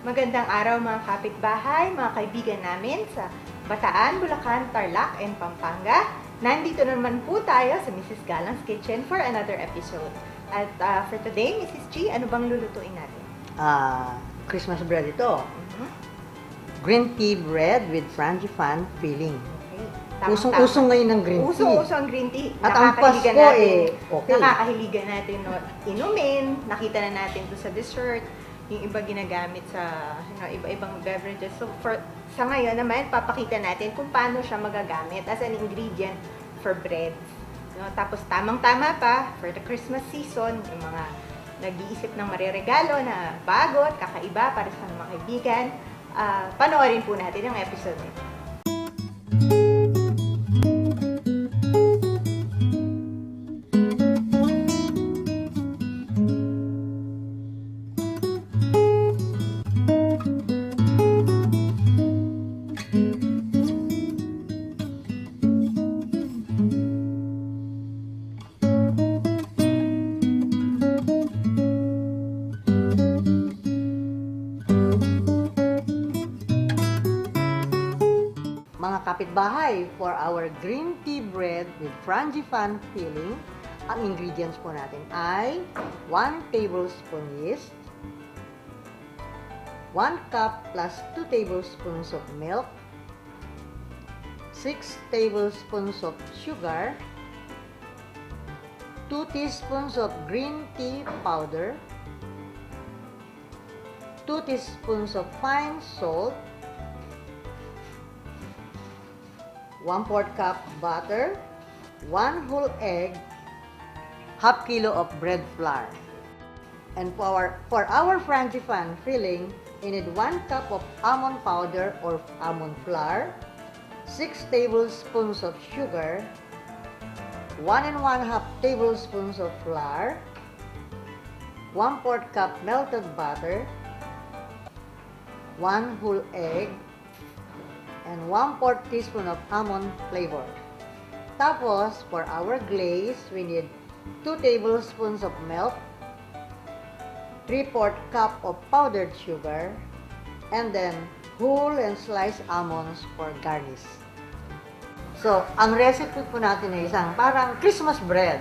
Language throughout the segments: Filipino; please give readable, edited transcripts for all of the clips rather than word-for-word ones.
Magandang araw mga kapitbahay, mga kaibigan namin sa Bataan, Bulacan, Tarlac, and Pampanga. Nandito naman po tayo sa Mrs. Galang's Kitchen for another episode. At for today, Mrs. G, ano bang lulutuin natin? Christmas bread ito. Mhm. Green tea bread with frangipane filling. Okay. Usong-usong ngayon ng green tea. Usong-uso ang green tea. At ang Pasko okay. Nakakahiligan natin inumin. Nakita na natin to sa dessert. Yung iba ginagamit sa iba-ibang beverages. So sa ngayon naman, papakita natin kung paano siya magagamit as an ingredient for bread. Tapos tamang-tama pa for the Christmas season, yung mga nag-iisip ng mariregalo na bago at kakaiba para sa mga kaibigan. Panoorin po natin ang episode nito. Mga kapitbahay, for our green tea bread with frangipane filling, ang ingredients po natin ay 1 tablespoon yeast, 1 cup plus 2 tablespoons of milk, 6 tablespoons of sugar, 2 teaspoons of green tea powder, 2 teaspoons of fine salt, 1/4 cup butter, 1 whole egg, half kilo of bread flour. And for our frangipane filling, you need 1 cup of almond powder or almond flour, 6 tablespoons of sugar, 1 1/2 tablespoons of flour, 1/4 cup melted butter, 1 whole egg, and 1/4 teaspoon of almond flavor. Tapos, for our glaze, we need 2 tablespoons of milk, 3/4 cup of powdered sugar, and then whole and sliced almonds for garnish. So, ang recipe po natin ay isang parang Christmas bread.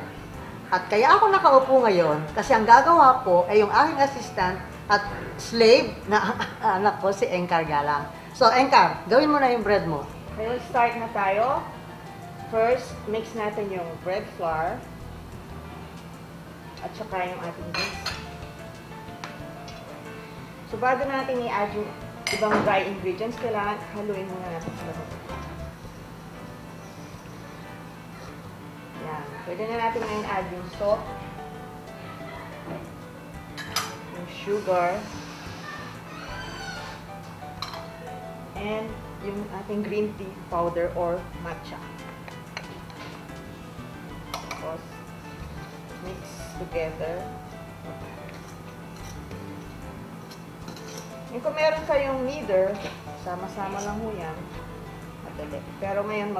At kaya ako nakaupo ngayon kasi ang gagawa po ay yung aking assistant at slave na anak ko si Engkar Galang. So, Engkar, gawin mo na yung bread mo. Ngayon, start na tayo. First, mix natin yung bread flour at saka yung ating yeast. So, bago natin i-add yung ibang dry ingredients, kailangan haluin muna natin sila. Yan. Pwede na natin ngayon add yung salt, yung sugar, and yung ating green tea powder or matcha. Tapos, mix together. And kung meron kayong kneader, sama-sama lang ho yan. Madali. Pero ngayon,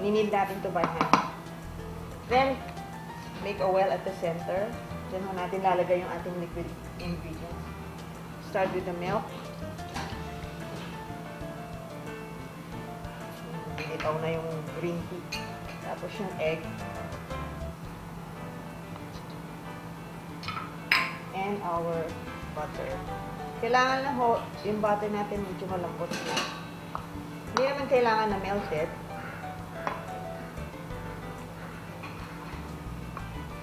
ninid natin to by hand. Then, make a well at the center. Diyan ho natin lalagay yung ating liquid ingredients. Start with the milk. Itaw na yung green tea. Tapos yung egg. And our butter. Kailangan na ho, yung butter natin medyo malambot na. Hindi naman kailangan na melted.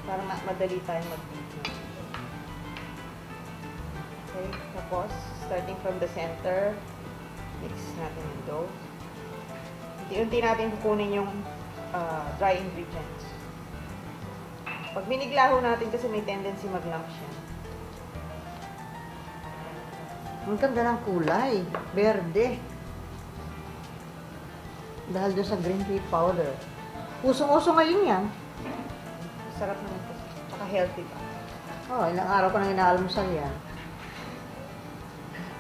Para madali tayong mag-beat. Okay, tapos, starting from the center, mix natin yung dough. Unti-unti natin kukunin yung dry ingredients. Pag binigla ho natin kasi may tendency mag-lump siya. Ang ganda ng kulay. Berde. Dahil doon sa green tea powder. Usong-usong ngayon yan. Sarap naman po. Saka healthy pa. Oh, ilang araw ko nang inaalmusal yan.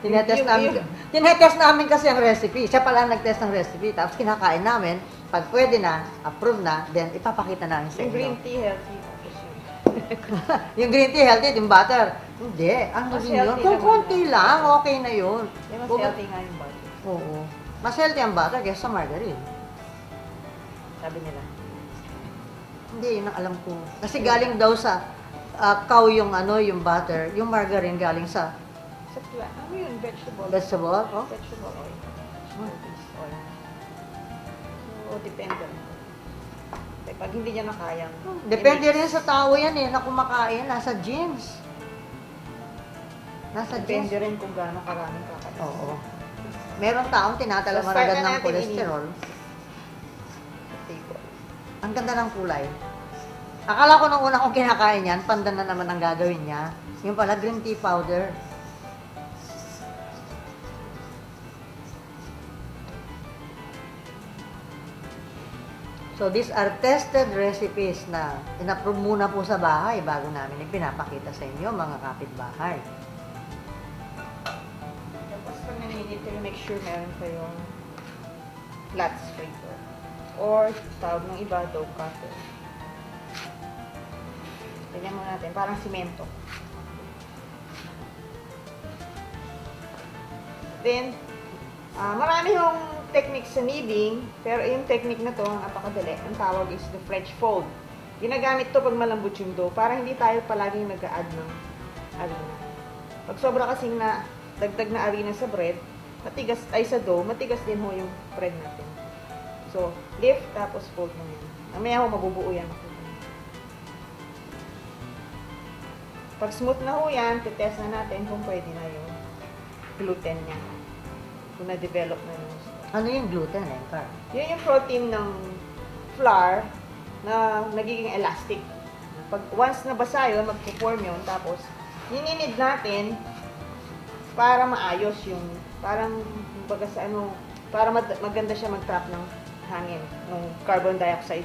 Yung- Tinetest namin kasi ang recipe. Siya pala nag-test ng recipe. Tapos kinakain namin. Pag pwede na, approve na, then ipapakita namin sa Yung inyo. green tea healthy. Tapos yun. Yung green tea healthy, yung butter. Hindi. Ang Mas sabi yun, healthy kung naman konti lang, okay na yun. Mas Kung- healthy nga yung butter. Oo. Mas healthy ang butter kaysa sa margarine. Sabi nila. Hindi, yun ang alam ko. Kasi galing daw sa cow yung yung butter, yung margarine galing sa Sa ano yun? Vegetable. vegetable. Oh? Vegetable oil. Vegetable-based oil. So, depende. Pag hindi niya nakayang. Depende rin sa tao yan na kumakain. Nasa genes. Nasa genes. Depende rin kung gaano karaming kakain. Oo. Meron taong tinatalaman So, start agad na ng natin cholesterol. Table. Ang ganda ng kulay. Akala ko nung una kong kinakain yan, pandan na naman ang gagawin niya. Yung pala, green tea powder. So, these are tested recipes na in-approve muna po sa bahay bago namin ipinapakita sa inyo, mga kapitbahay. Tapos pag naninit kayo, make sure meron kayong flat scraper. Or, tawag ng iba, dough cutter. Tignan mo natin, parang simento. Then, marami yung technique sa kneading, pero yung technique na to, napakadali. Ang tawag is the French fold. Ginagamit to pag malambot yung dough, para hindi tayo palaging nag-a-add ng harina. Pag sobra kasing na dagdag na harina sa bread, matigas, ay sa dough, matigas din ho yung bread natin. So, lift, tapos fold mo yan. Mamaya ho, mabubuo yan. Pag smooth na ho yan, titest na natin kung pwede na yung gluten niya. Kung na-develop na yung Ano yung gluten, Car? yun yung protein ng flour na nagiging elastic. Pag once nabasa yun, magpo-form yun, tapos nininid natin para maayos yung, parang, baga sa para maganda siya mag-trap ng hangin, ng carbon dioxide,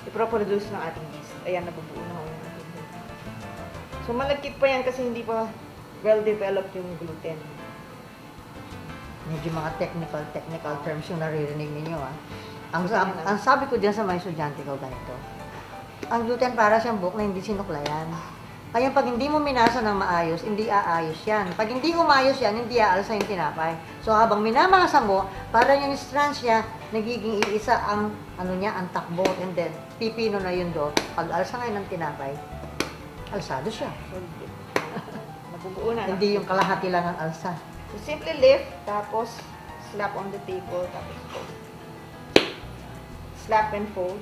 iproproduce ng ating yeast. Ayan, nabubuo na yung ating yeast. So, malagkit pa yan kasi hindi pa well-developed yung gluten. Medyo mga technical terms yung naririnig ninyo, ah. Ang sabi ko diyan sa mga estudyante ko ganito, ang gluten para siyang buhok na hindi sinuklayan. Kaya pag hindi mo minasa ng maayos, hindi aayos yan. Pag hindi umayos yan, hindi aalsa yung tinapay. So habang minamasa mo, para yung strands niya, nagiging iisa ang, ang takbo. And then, pipino na yun doon. Pag alsa ngayon ng tinapay, alsado siya. So, nabubuo na. Hindi yung kalahati lang ang alsa. So, simply lift, tapos slap on the table, tapos fold. Slap and fold.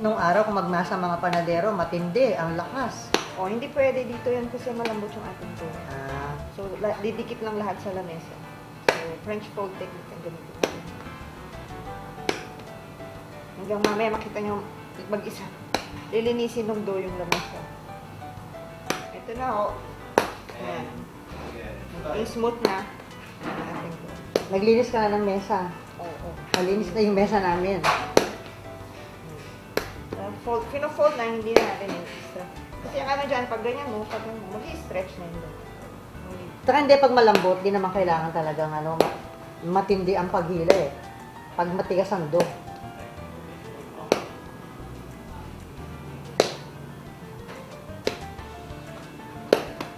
Nung araw, kung magmasa mga panadero, matindi, ang lakas. O, hindi pwede dito yan kasi malambot yung ating dough. Ah, So, didikit lang lahat sa lamesa. So, French fold technique ang gamitin natin. Hanggang mamaya makita nyo mag-isa. Lilinisin ng dough yung lamesa. Ito na ho. Ayan. Yung smooth na. Ang ating dough. naglinis ka na ng mesa. Oo. Malinis na yung mesa namin. Pino-fold na, hindi na natin yung extra. Kasi yung dyan, pag ganyan mo, mag-i-stretch na yun. Saka hindi, pag malambot, di naman kailangan talagang matindi ang paghila eh. Pag matigas ang dough.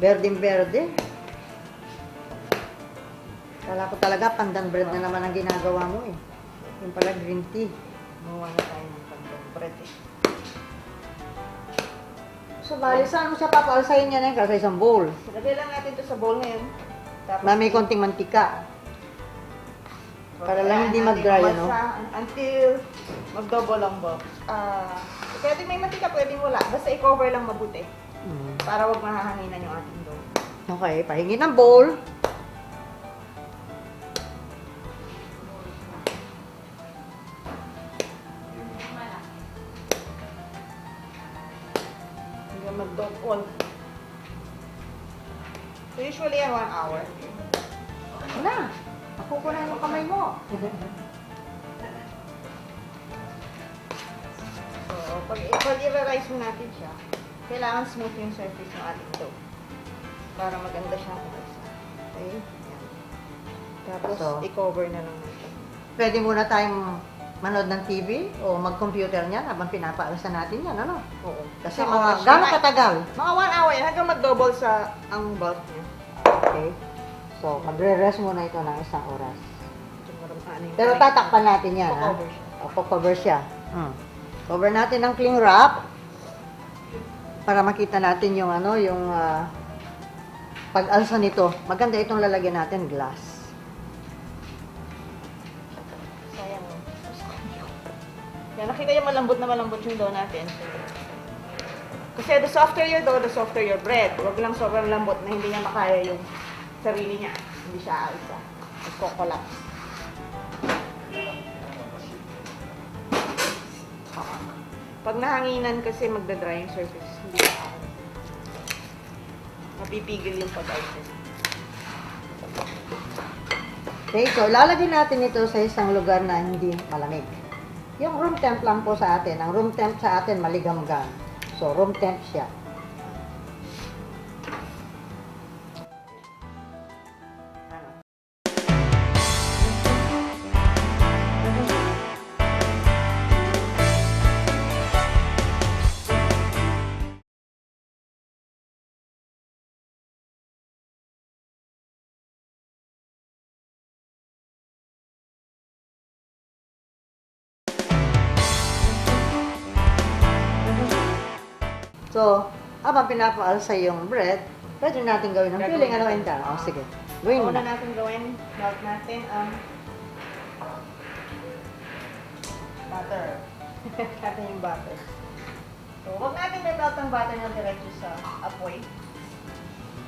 Berdeng-berde. Kala ko talaga pandan bread na naman ang ginagawa mo eh. Yung pala green tea. Gumawa na tayo ng pandan bread eh. So, bali, saan mo siya papalsahin niya na yung sa isang bowl? Lagay lang natin ito sa bowl ngayon. Tapos, Na may konting mantika. Para lang hindi natin mag-dry, umasa ano? Until mag-double ang box. Pwede may mantika, pwede wala. Basta i-cover lang mabuti. Para wag mahahanginan yung ating dough. Okay, pahingin ng bowl. Hanggang mag-double. So usually, 1 hour. Na, nakukunan yung kamay mo. So, pag i-rice mo natin siya, kailangan smooth yung surface ng ating dough. Para maganda siyang kumasa. Okay? Yan. Tapos, So, i-cover na lang natin. Pwede muna tayong manood ng TV o mag-computer niyan habang pinapaalasan natin yan, ano? Oo. Kasi Isang mga, oras gano'ng siya. katagal? Mga 1 hour yan, hanggang mag-double sa ang bulk niya. Okay. So, magre-rest muna ito ng isang oras. Ano yung Pero tatakpan natin yan, ha? Cover siya. O, cover siya. Cover natin ng cling wrap para makita natin yung ano, yung pag-alsa nito. Maganda itong lalagyan natin, glass. Sayang. Yan, nakita yung malambot yung dough natin. Kasi the softer your dough, the softer your bread. Huwag lang sobrang lambot na hindi niya makaya yung sarili niya. Hindi siya aalsa. Magko-collapse. Pag nahanginan kasi magdadry yung surface. Hindi siya aalsa. Mapipigil yung pag-alsa. Okay, so lalagyan natin ito sa isang lugar na hindi malamig. Yung room temp lang po sa atin. Ang room temp sa atin maligamgam. So, room temp siya. So, habang pinapaalsa yung bread, pwede natin gawin ng filling. Ano yun ka? O, sige. Gawin mo Una na. natin gawin, melt natin ang butter. Natin yung butter. So, huwag natin i-melt ang butter ng diretso sa apoy.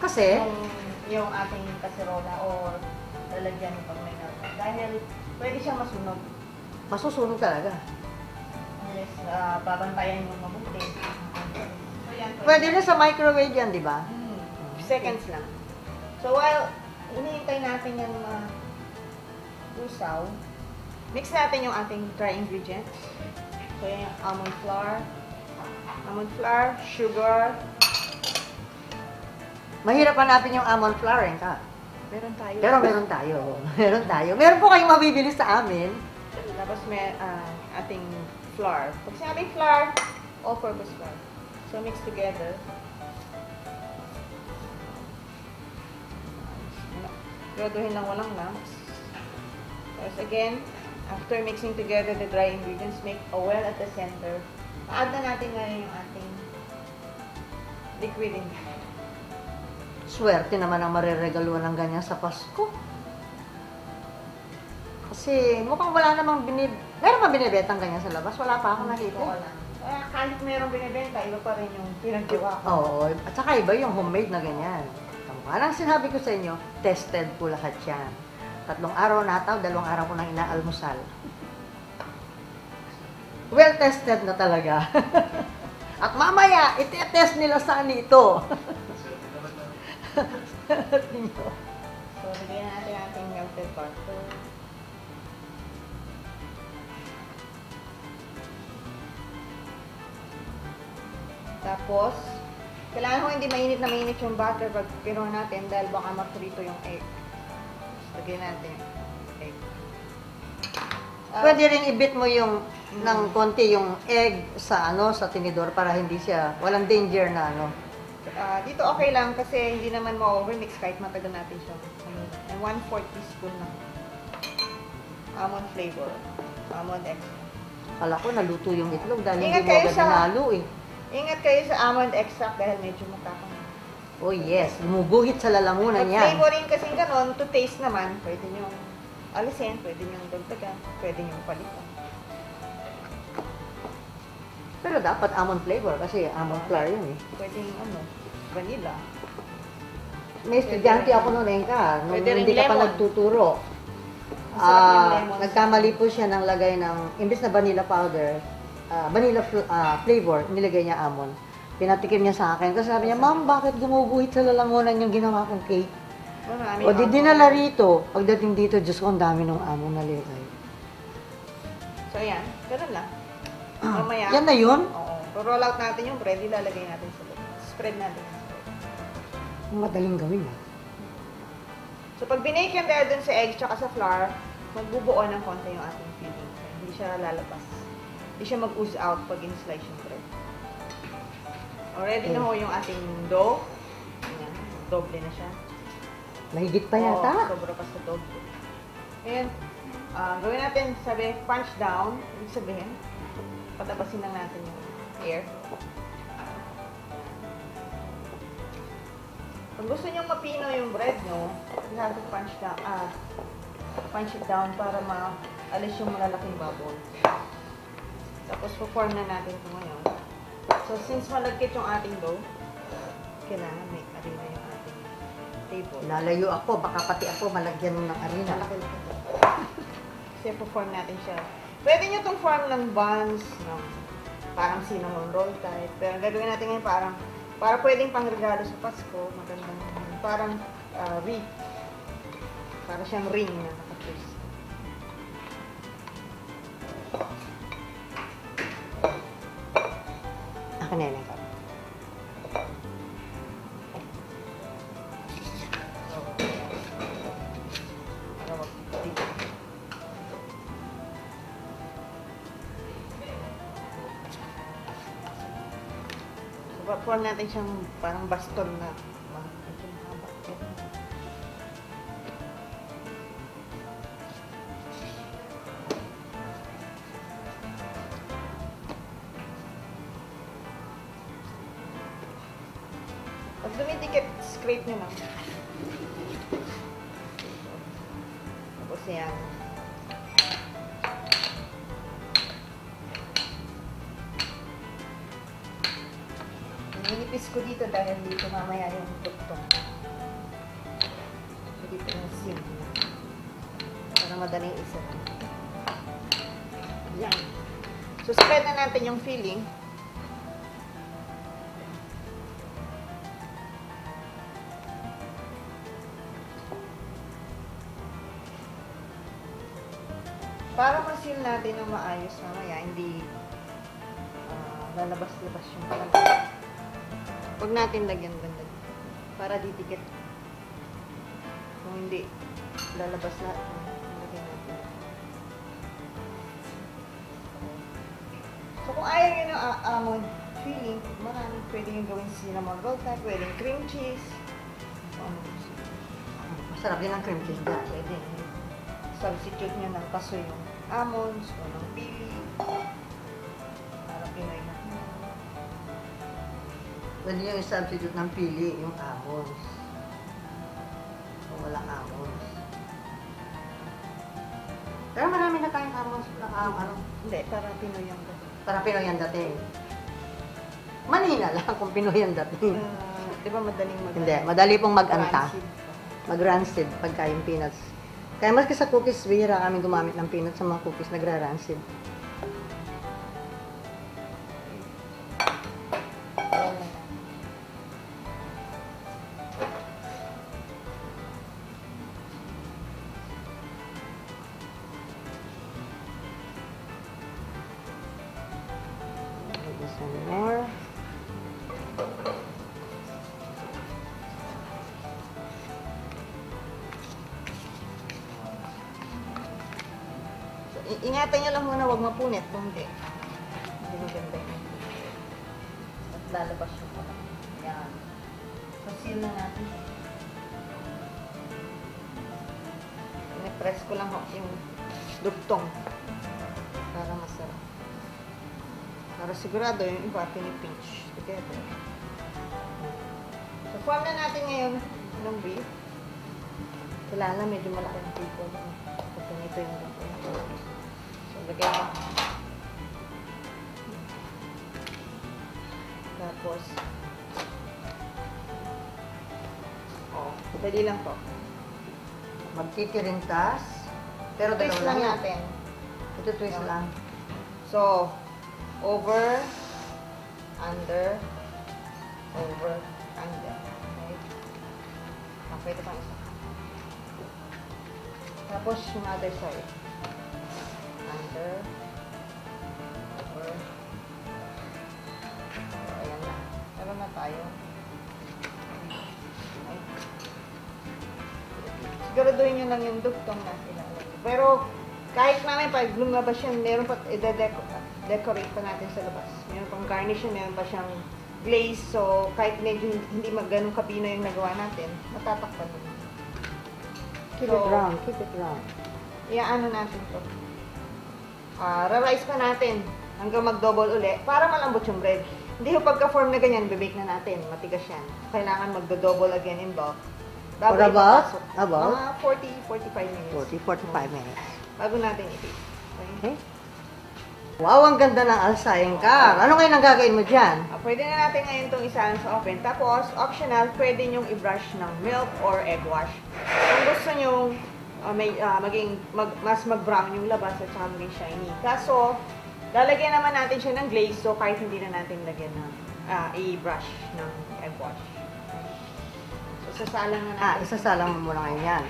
Kasi, Yung ating kaserola or lalagyan pag may melt. Dahil pwede siyang masunog. masusunog talaga. Unless babantayan yung mabuti. So, yan. Pwede rin sa microwave yan, di ba? Seconds lang. So, while hinihintay natin yung usaw, mix natin yung ating dry ingredients. So, yan yung almond flour, sugar. Mahirap hanapin yung almond flour, eh, ka. Meron tayo. Pero meron tayo. Meron tayo. Meron po kayong mabibili sa amin. Tapos may ating flour. Pag sinabing flour, all-purpose flour. So, mix together. Graduhin lang walang lumps. Tapos again, after mixing together the dry ingredients, make a well at the center. Add na natin ngayon yung ating liquid ingredient. Swerte naman ang mareregaluhan ng ganyan sa Pasko. Kasi mukhang wala namang meron pa binibetang ganyan sa labas? Wala pa akong nakita. Wala. Kaya kahit mayroong binibenta, iba pa rin yung pinagawa ko. Oo. At saka iba yung homemade na ganyan. Parang sinabi ko sa inyo, tested po lahat yan. 3 araw nataw, 2 araw ko nang inaalmusal. Well tested na talaga. At mamaya, iti-test nila saan ito. So, bigyan natin ating melted butter. Tapos, kailangan ko hindi mainit na mainit yung butter pag pinuha natin dahil baka maprito yung egg. Lagyan natin yung egg. Pwede rin ibit mo yung ng konti yung egg sa sa tinidor para hindi siya walang danger na Dito okay lang kasi hindi naman ma-overmix kahit matagal natin siya. And 1/4 teaspoon ng almond flavor. Almond extract. Kala ko naluto yung itlog dahil Ingat hindi mo kayo agad sa- hinalo eh. Ingat kayo sa almond extract dahil medyo matapang. Oh yes, lumuguhit sa lalamunan Pag yan. flavoring kasi ganon, to taste naman, pwede nyo alisin, pwede nyo dagdagan, pwede nyo palitan. Pero dapat almond flavor kasi almond flour yun eh. Pwede vanilla. May estudyante ako noon ka, nung Pwede rin hindi ka pa lemon. nagtuturo. Masarap yung lemon. Nagkamali po siya ng lagay ng, imbes na vanilla powder, flavor, nilagay niya almond. Pinatikim niya sa akin. Kasi sabi niya, Ma'am, bakit gumuguhit sa lalamunan yung ginawa kong cake? Marami O di almond. dinala rito. Pagdating dito, Diyos ko, ang dami ng almond na nilagay. So yan, ganun lang. Mamaya, Yan na yun? oo. Roll out natin yung bread, ilalagay natin sa loob. Spread natin. Madaling gawin ah. So pag binake yan dahil dun sa egg tsaka sa flour, magbubuo ng konti yung ating filling. Hindi siya lalabas. Hindi siya mag-ooze out pag in-slice yung bread. Already na ho yung ating dough. Ayan, doble na siya. Mahigit pa yata. Oo, sobra pa sa doble. Ayan, gawin natin, sabi, punch down. Ibig sabihin, patabasin lang natin yung air. Kung gusto nyo mapino yung bread nyo, you have to punch it down para maalis yung malalaking bubble. Tapos, form na natin ito ngayon. So, since malagkit yung ating dough, kailangan may arena yung ating table. Lalayo ako, baka pati ako malagyan ng arena. Malaki-laki ito. Kasi, form natin siya. Pwede nyo itong form ng buns, ng parang cinnamon roll type. Pero ang gagawin natin ngayon para pwedeng pangregalo sa Pasko, magandang parang wreath. Para siyang ring na naka-twist. Ako na yun. Para mag-dito. So, form natin siyang parang baston na medyo mahaba. Pag dumidikit, scrape nyo lang. Tapos yan. Ninipis ko dito dahil dito mamaya yung tuktong. So, dito yung sim. Para madaling isa. Yan. So, spread na natin yung filling. Para ma-seal natin ng maayos mamaya, hindi lalabas-labas yung palagay. Huwag natin lagyan banda dito. Para didikit. Kung hindi, lalabas na. Lagyan natin. So, kung ayaw nyo ng almond filling, maraming pwede yung gawin cinnamon roll type, pwedeng cream cheese. So, ano gusto nyo. Masarap din ang cream cheese dyan. Pwede. Substitute nyo ng paso yung almonds o ng pili. Para Pinoy na. Pwede yung substitute ng pili, yung almonds. Kung walang almonds. Pero marami na tayong almonds. Hindi, para Pinoy yung Para Pinoy ang dating. Manina lang kung Pinoy ang dating. di ba madaling mag- Hindi, madali pong mag-anta. Rancid. Mag-rancid pagka yung peanuts. Kaya maski sa cookies, bihira kami gumamit ng peanuts sa mga cookies, nagra-rancid. Maybe some more. Ingatan nyo lang muna, huwag mapunit. Kung hindi, hindi maganda yun. At lalabas yung pala. Yan. So, seal na natin. Pinipress ko lang yung dugtong para masarap. Para sigurado yung iba pinipinch together. So, form na natin ngayon ng beef. Kailangan medyo malaki ng people. Pag ganito yung dugtong. So, lagay mo. Tapos, dali lang po. Magtitirintas. Pero Twist dalawa lang lang yan. natin. Ito twist lang. So, over, under, over, under. Okay? Okay, ito pang isa. Tapos, yung other side. Under, over. So, ayan na. Meron na tayo. Okay. Siguraduhin nyo lang yung dugtong na ilalagay. Pero, Kahit namin pag lumabas yan, meron pa, decorate pa natin sa labas. Meron pang garnish yan, meron pa siyang glaze. So, kahit medyo hindi ganun kapino yung nagawa natin, matatakpan naman. Keep it round, keep it round. Iaano natin to. Ra-rice pa natin hanggang mag-double uli para malambot yung bread. Hindi yung pagka-form na ganyan, bibake na natin. Matigas yan. Kailangan magdo-double again in bulk. For about? About? Mga 40-45 minutes. 40-45 minutes. Bago natin i-bake. Okay? Okay. Wow, ang ganda ng alsayang ka. Ano kayo nang gagawin mo dyan? Pwede na natin ngayon itong isahan sa oven. Tapos, optional, pwede nyong i-brush ng milk or egg wash. Kung gusto nyong mas mag-brown yung labas at saka maging shiny. Kaso, lalagyan naman natin siya ng glaze, so kahit hindi na natin lagyan ng i-brush ng egg wash. So, sasalang na natin. Isasalang mo muna ngayon yan.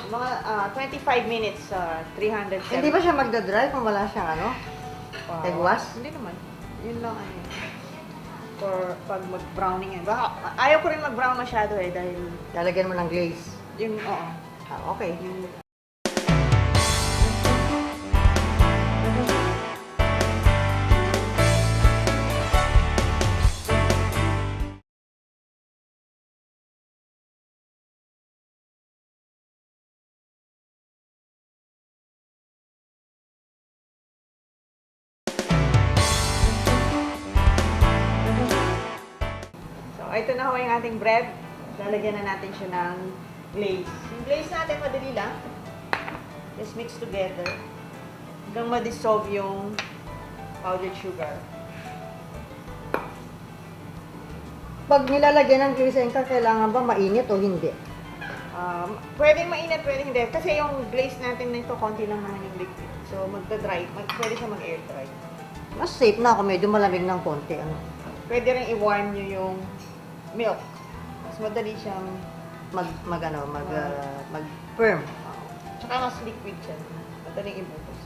Mga 25 minutes, 370. Hindi ba siya magdadry kung wala siyang ano? Egg wash? Hindi naman. Yun lang ano yun. For pag mag-browning yan. Baka, ayaw ko rin mag-brown masyado dahil Lalagyan mo ng glaze. yung, oo. Okay. Yung, so, ito na ho yung ating bread. Lalagyan na natin siya ng glaze. Yung glaze natin, madali lang. Just mix together. Hanggang ma-dissolve yung powdered sugar. Pag nilalagyan ng glaze ka, kailangan ba mainit o hindi? Pwedeng mainit, pwedeng hindi. Kasi yung glaze natin na ito, konti lang naman yung liquid. So, magda-dry. Pwede siya mag-air dry. Mas safe na ako, medyo malamig ng konti. Ano? Pwede rin i-warm nyo yung milk. Mas madali siyang mag-firm. tsaka mas liquid siya. Madaling ibutos.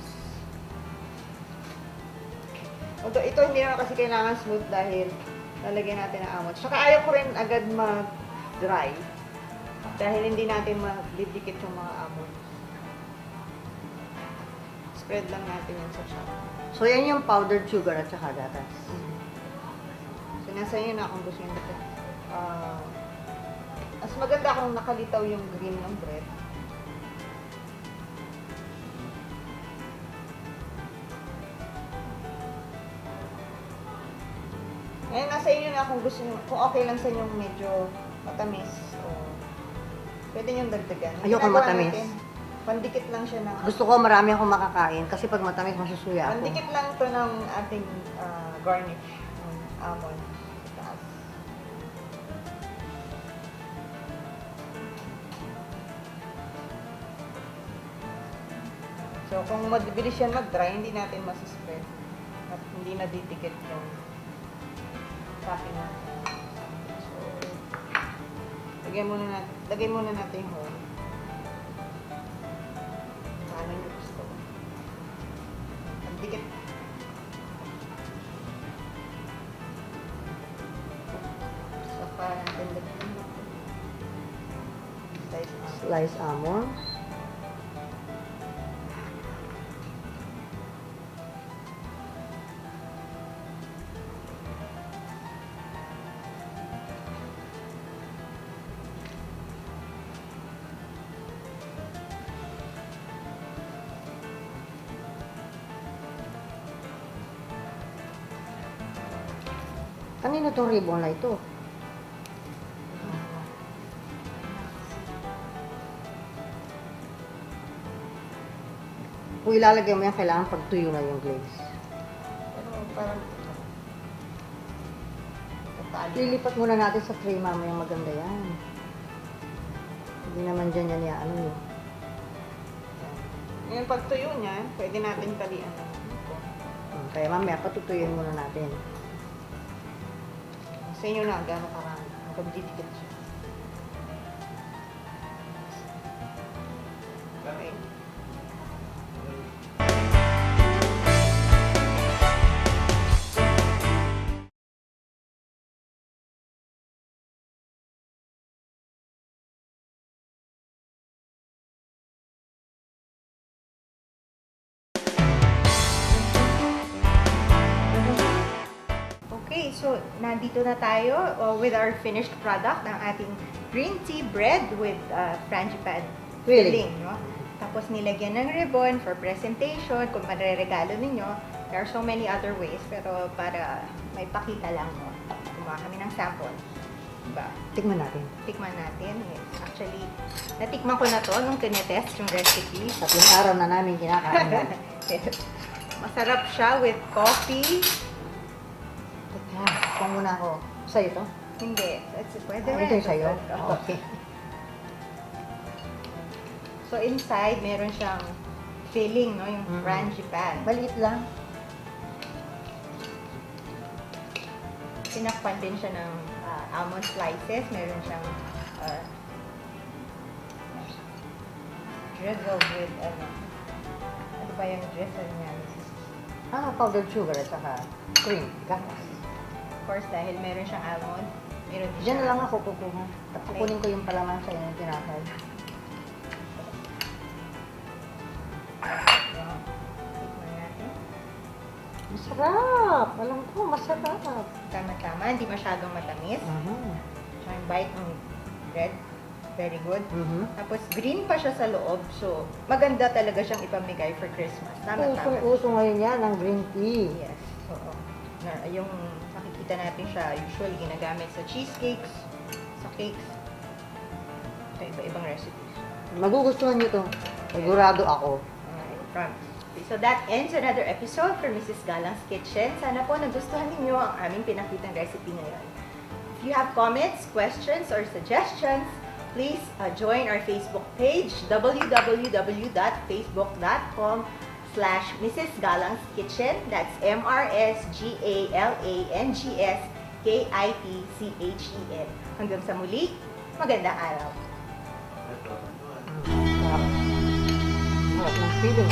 Although ito hindi naman kasi kailangan smooth dahil lalagyan natin ng amot. Tsaka ayaw ko rin agad mag-dry dahil hindi natin madidikit yung mga amot. Spread lang natin yan sa shop. So, yan yung powdered sugar at saka gatas. So, nasa inyo na kung gusto nyo ito. Mas maganda kung nakalitaw yung green ng bread. Ngayon, nasa inyo na kung gusto nyo, kung okay lang sa inyo medyo matamis o pwede nyo dagdagan. Ayoko Ginagawa matamis. natin, pandikit lang siya ng... Gusto ko marami akong makakain kasi pag matamis, masusuya ako. Pandikit lang to ng ating garnish ng almond sa taas. So, kung mabilis yan mag-dry, hindi natin masispread. At hindi nadidikit yung topping natin. So, lagay muna natin yung whole. Paano nyo gusto? Ang dikit. So, parang natin lagyan natin. Slice almonds. Kanino tong ribbon na ito? Kung ilalagay mo yan, kailangan pagtuyo na yung glaze. Pero parang tatali. Lilipat muna natin sa tray mamaya, maganda yan. Hindi naman dyan yan ano yun. Ngayon, pag tuyo niya, pwede natin talian ng ito. Kaya mamaya, patutuyuin muna natin. Sa inyo na, gano'ng karami. Magdidikit siya. Okay. Okay, so nandito na tayo with our finished product, ng ating green tea bread with frangipane Filling. filling, no? Tapos nilagyan ng ribbon for presentation, kung mareregalo ninyo. There are so many other ways, pero para may pakita lang, no? Gumawa kami ng sample. Diba? Tikman natin. Tikman natin. Yes. Actually, natikman ko na to nung tinetest yung recipe. 3 araw na namin kinakain yan. Masarap siya with coffee. Teka, kung muna ako. Sa'yo to? Hindi. Pwede Ah, rin. ito yung sa'yo? Oo. Okay. So, inside, meron siyang filling, no? Yung frangipane. Maliit lang. Tinakpan din siya ng almond slices. Meron siyang drizzled with, ano ba yung drizzle niya? Powdered sugar at saka cream. Gatas. Of course, dahil meron siyang almond, meron din Diyan siya. na lang ako kukuha. Kukunin ko yung palaman sa inyo tinapay. Yan. Tikman natin. Masarap! Alam ko, masarap. Tama-tama, hindi masyadong matamis. Mhm. Tsaka yung bite ng bread, very good. Mhm. Tapos green pa siya sa loob, so maganda talaga siyang ipamigay for Christmas. Tama-tama. Usong-uso ngayon yan ang green tea. Yes, oo. Yung makikita natin siya, usually ginagamit sa cheesecakes, sa cakes, sa iba-ibang recipes. Magugustuhan nyo to. Sigurado ako. Alright, promise. Okay, so that ends another episode for Mrs. Galang's Kitchen. Sana po nagustuhan ninyo ang aming pinakitang recipe ngayon. If you have comments, questions, or suggestions, please join our Facebook page, www.facebook.com/Mrs. Galang's Kitchen. That's MRSGALANGSKITCHEN. Hanggang sa muli, magandang araw. Sarap. Sarap ng feeling.